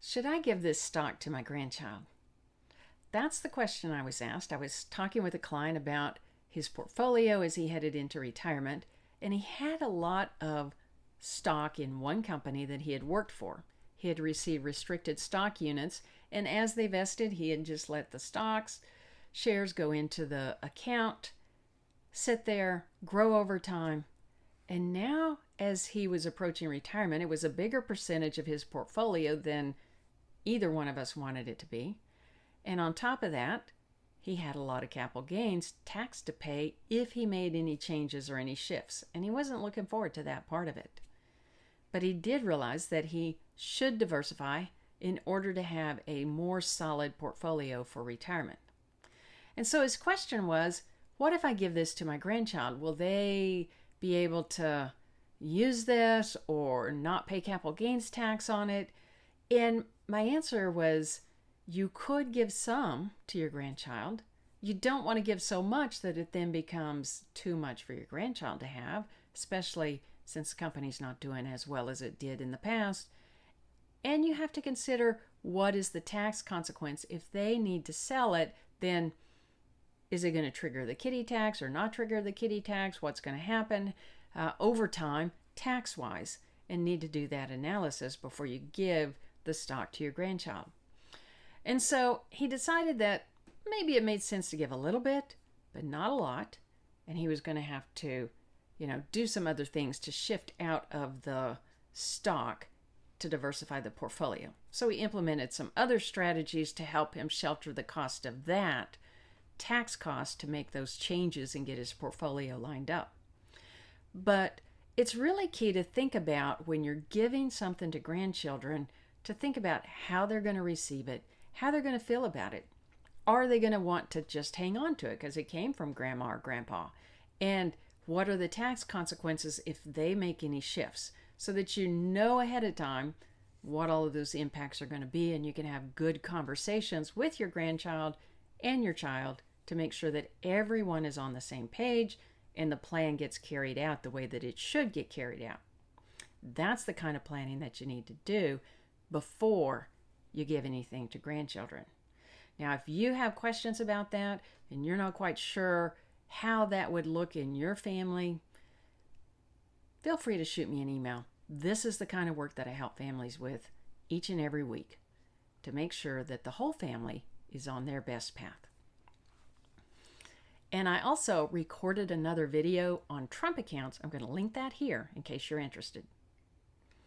Should I give this stock to my grandchild? That's the question I was asked. I was talking with a client about his portfolio as he headed into retirement, and he had a lot of stock in one company that he had worked for. He had received restricted stock units, and as they vested, he had just let the stocks, shares go into the account, sit there, grow over time. And now, as he was approaching retirement, it was a bigger percentage of his portfolio than either one of us wanted it to be. And on top of that, he had a lot of capital gains tax to pay if he made any changes or any shifts. And he wasn't looking forward to that part of it. But he did realize that he should diversify in order to have a more solid portfolio for retirement. And so his question was, what if I give this to my grandchild? Will they be able to use this or not pay capital gains tax on it? And my answer was, you could give some to your grandchild. You don't want to give so much that it then becomes too much for your grandchild to have, especially since the company's not doing as well as it did in the past. And you have to consider, what is the tax consequence? If they need to sell it, then is it going to trigger the kiddie tax or not trigger the kiddie tax? What's going to happen over time tax-wise? And need to do that analysis before you give the stock to your grandchild. And so he decided that maybe it made sense to give a little bit, but not a lot. And he was going to have to, do some other things to shift out of the stock to diversify the portfolio. So he implemented some other strategies to help him shelter the cost of that tax cost to make those changes and get his portfolio lined up. But it's really key to think about, when you're giving something to grandchildren, to think about how they're going to receive it, how they're going to feel about it. Are they going to want to just hang on to it because it came from grandma or grandpa? And what are the tax consequences if they make any shifts? So that you know ahead of time what all of those impacts are going to be, and you can have good conversations with your grandchild and your child to make sure that everyone is on the same page and the plan gets carried out the way that it should get carried out. That's the kind of planning that you need to do before you give anything to grandchildren. Now, if you have questions about that and you're not quite sure how that would look in your family, feel free to shoot me an email. This is the kind of work that I help families with each and every week to make sure that the whole family is on their best path. And I also recorded another video on Trump accounts. I'm going to link that here in case you're interested.